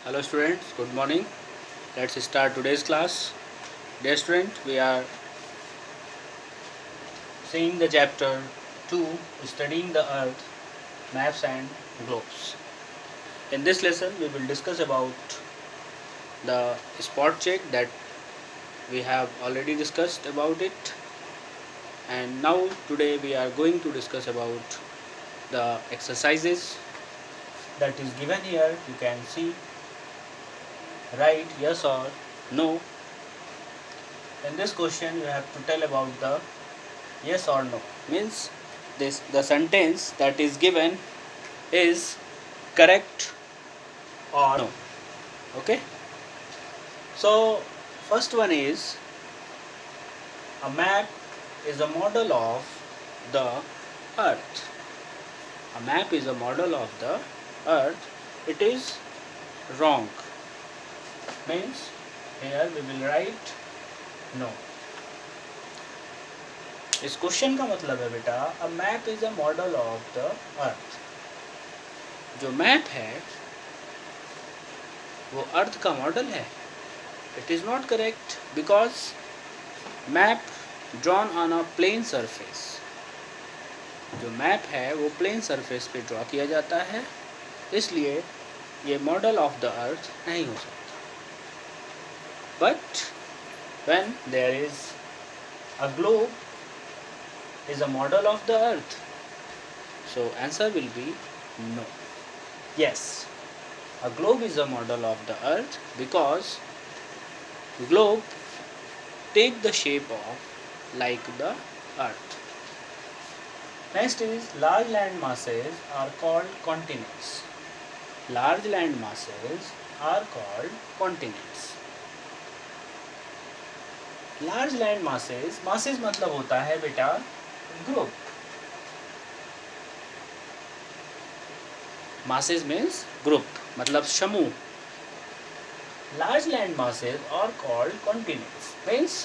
Hello students, good morning. Let's start today's class. Dear student, we are seeing the chapter 2, studying the earth, maps and globes. In this lesson, we will discuss about the spot check that we have already discussed about it. And now today we are going to discuss about the exercises that is given here. You can see right, yes or no. In this question, you have to tell about the yes or no. Means this the sentence that is given is correct or no. Okay. So first one is a map is a model of the earth. A map is a model of the earth. It is wrong. Means here we will write no. इस question का मतलब है बेटा a map is a model of the earth. जो map है वो earth का model है. It is not correct because map drawn on a plane surface. जो मैप है वो प्लेन सरफेस पे ड्रॉ किया जाता है, इसलिए ये मॉडल ऑफ द अर्थ नहीं हो सकता. But when there is a globe is a model of the earth, so answer will be no. Yes, a globe is a model of the earth because globe take the shape of like the earth. Next is large land masses are called continents. Large land masses are called continents. Large land masses मतलब होता है बेटा group. masses means group मतलब समूह. large land masses are called continents. means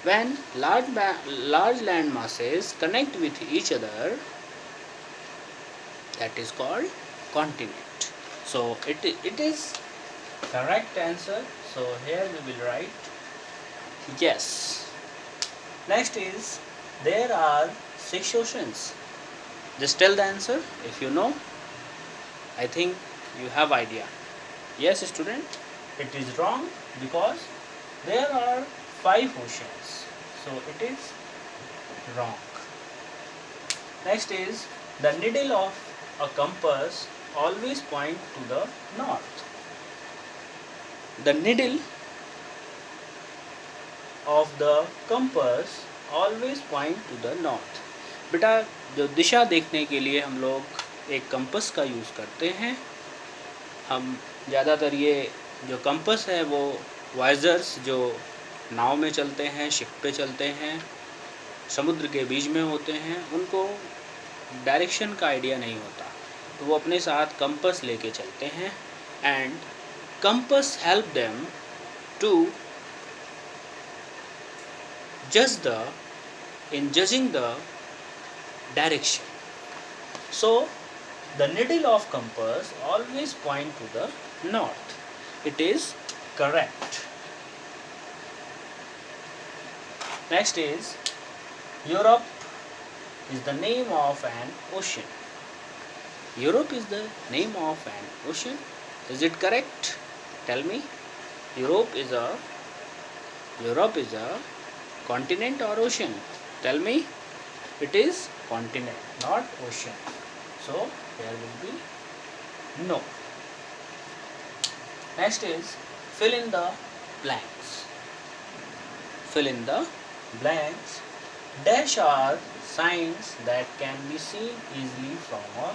when large land masses connect with each other, that is called continent. So it is correct answer. So here we will write yes. Next is there are 6 oceans. Just tell the answer if you know. I think you have idea. Yes student, it is wrong because there are 5 oceans. So it is wrong. Next is the needle of a compass always point to the north. The needle of the compass always point to the north. बेटा जो दिशा देखने के लिए हम लोग एक compass का use करते हैं. हम ज़्यादातर ये जो कंपस है वो वाइजर्स जो नाव में चलते हैं, शिप पे चलते हैं, समुद्र के बीच में होते हैं, उनको डायरेक्शन का आइडिया नहीं होता, तो वो अपने साथ कंपस लेके चलते हैं. And compass help them to judging the direction. So the needle of compass always point to the north. It is correct. Next is Europe is the name of an ocean. Europe is the name of an ocean. Is it correct? Tell me. Europe is a continent or ocean? Tell me. It is continent, not ocean. So there will be no. Next is fill in the blanks. Fill in the blanks. Dash are signs that can be seen easily from a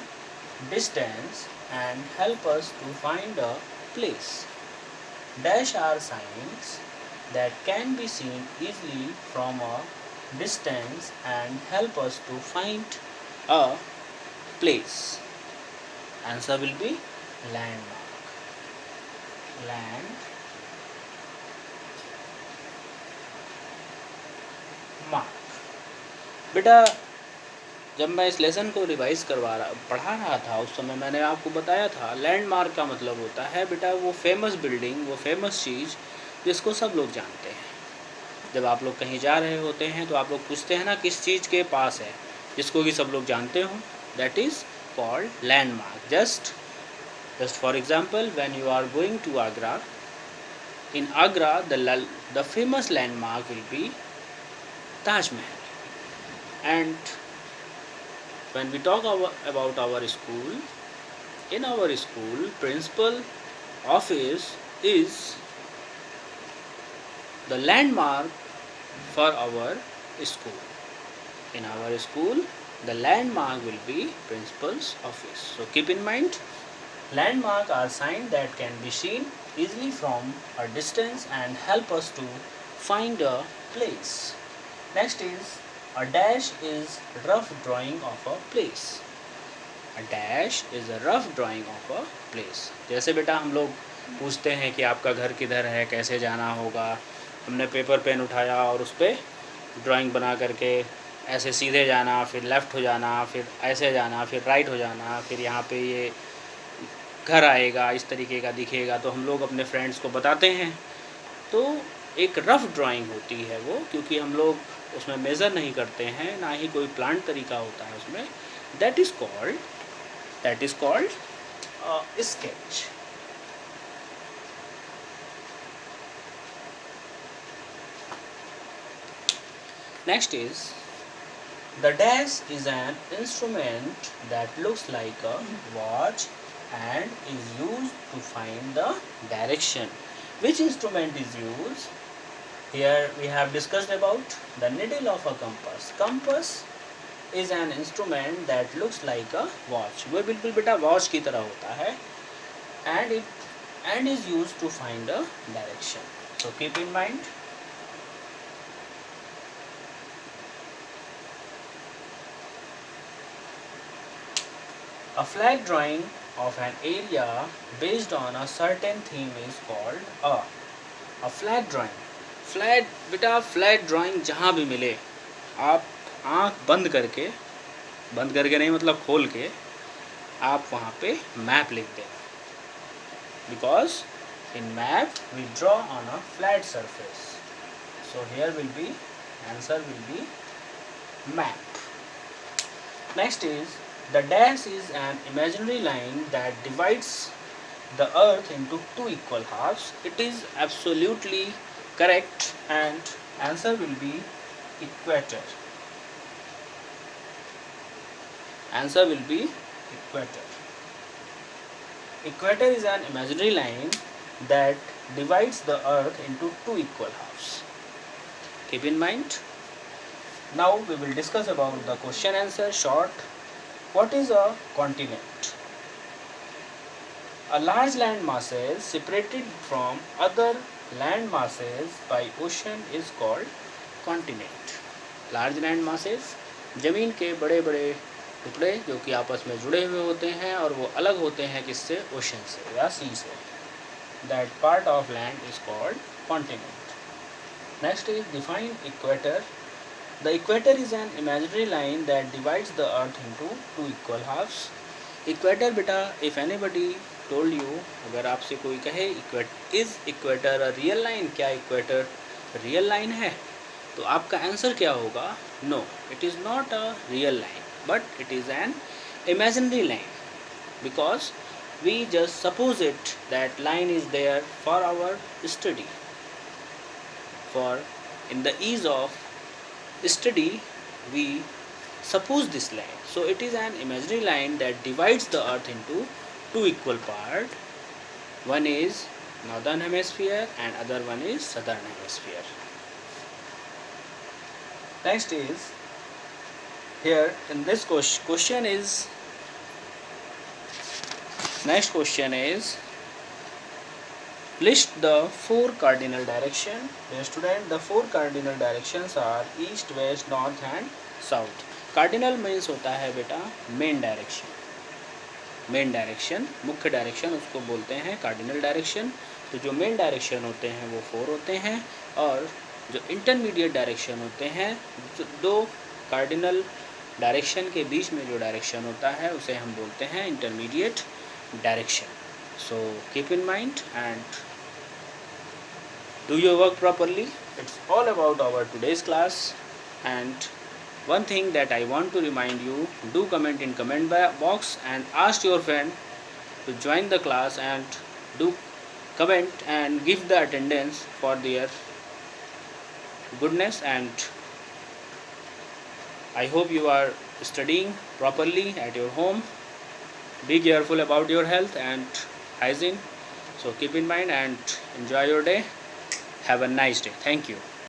distance and help us to find a place. Dash are signs that can be seen easily from a distance and help us to find a place. Answer will be landmark. Landmark. बेटा जब मैं इस lesson को पढ़ा रहा था उस समय मैंने आपको बताया था लैंडमार्क का मतलब होता है बेटा वो फेमस बिल्डिंग, वो फेमस चीज़ जिसको सब लोग जानते हैं। जब आप लोग कहीं जा रहे होते हैं तो आप लोग पूछते हैं ना किस चीज़ के पास है, जिसको कि सब लोग जानते हो, that is called landmark. Just for example, when you are going to Agra, in Agra the famous landmark will be Taj Mahal. And when we talk about our school, in our school principal office is the landmark for our school. In our school the landmark will be principal's office. So keep in mind, landmarks are signs that can be seen easily from a distance and help us to find a place. Next is a dash is rough drawing of a place. A dash is a rough drawing of a place. जैसे बेटा हम लोग पूछते हैं कि आपका घर किधर है, कैसे जाना होगा, हमने पेपर पेन उठाया और उस पर ड्राइंग बना करके ऐसे सीधे जाना, फिर लेफ़्ट हो जाना, फिर ऐसे जाना, फिर राइट हो जाना, फिर यहाँ पे ये घर आएगा, इस तरीके का दिखेगा, तो हम लोग अपने फ्रेंड्स को बताते हैं। तो एक रफ़ ड्राइंग होती है वो, क्योंकि हम लोग उसमें मेज़र नहीं करते हैं, ना ही कोई प्लान तरीका होता है उसमें। That is called sketch. Next is the dash is an instrument that looks like a watch and is used to find the direction. Which instrument is used? Here we have discussed about the needle of a compass. Compass is an instrument that looks like a watch. वो बिल्कुल बेटा watch की तरह होता है and is used to find a direction. So keep in mind. A flag drawing of an area based on a certain theme is called a flag drawing. Flag बेटा flag drawing जहाँ भी मिले आप आँख बंद करके नहीं मतलब खोल के आप वहाँ पे मैप लिख दें, because in map we draw on a flat surface. So here will be answer will be map. Next is the dash is an imaginary line that divides the earth into two equal halves. It is absolutely correct and answer will be equator. Answer will be equator. Equator is an imaginary line that divides the earth into two equal halves. Keep in mind. Now we will discuss about the question answer short. What is a continent? A large land masses separated from other land masses by ocean is called continent. Large land masses ज़मीन के बड़े बड़े टुकड़े जो कि आपस में जुड़े हुए होते हैं और वो अलग होते हैं किससे, ओशन से या सी से. That part of land is called continent. Next is define equator. The equator is an imaginary line that divides the earth into two equal halves. Equator बेटा, if anybody told you, अगर आपसे कोई कहे is equator a real line, क्या equator real line है, तो आपका answer क्या होगा? No, it is not a real line, but it is an imaginary line, because we just suppose it that line is there for our study, for in the ease of study we suppose this line. So it is an imaginary line that divides the earth into two equal parts. One is northern hemisphere and other one is southern hemisphere. Next is here in this question is next question is list the four cardinal direction. Dear student, the four cardinal directions are east, west, north and south. Cardinal means होता है बेटा main direction. Main direction, मुख्य direction, उसको बोलते हैं cardinal direction. तो जो main direction होते हैं वो 4 होते हैं और जो इंटरमीडिएट डायरेक्शन होते हैं, दो कार्डिनल डायरेक्शन के बीच में जो डायरेक्शन होता है उसे हम बोलते हैं intermediate direction. So keep in mind and do your work properly. It's all about our today's class. And one thing that I want to remind you, do comment in comment box and ask your friend to join the class, and do comment and give the attendance for their goodness. And I hope you are studying properly at your home. Be careful about your health and hygiene. So keep in mind and enjoy your day. Have a nice day. Thank you.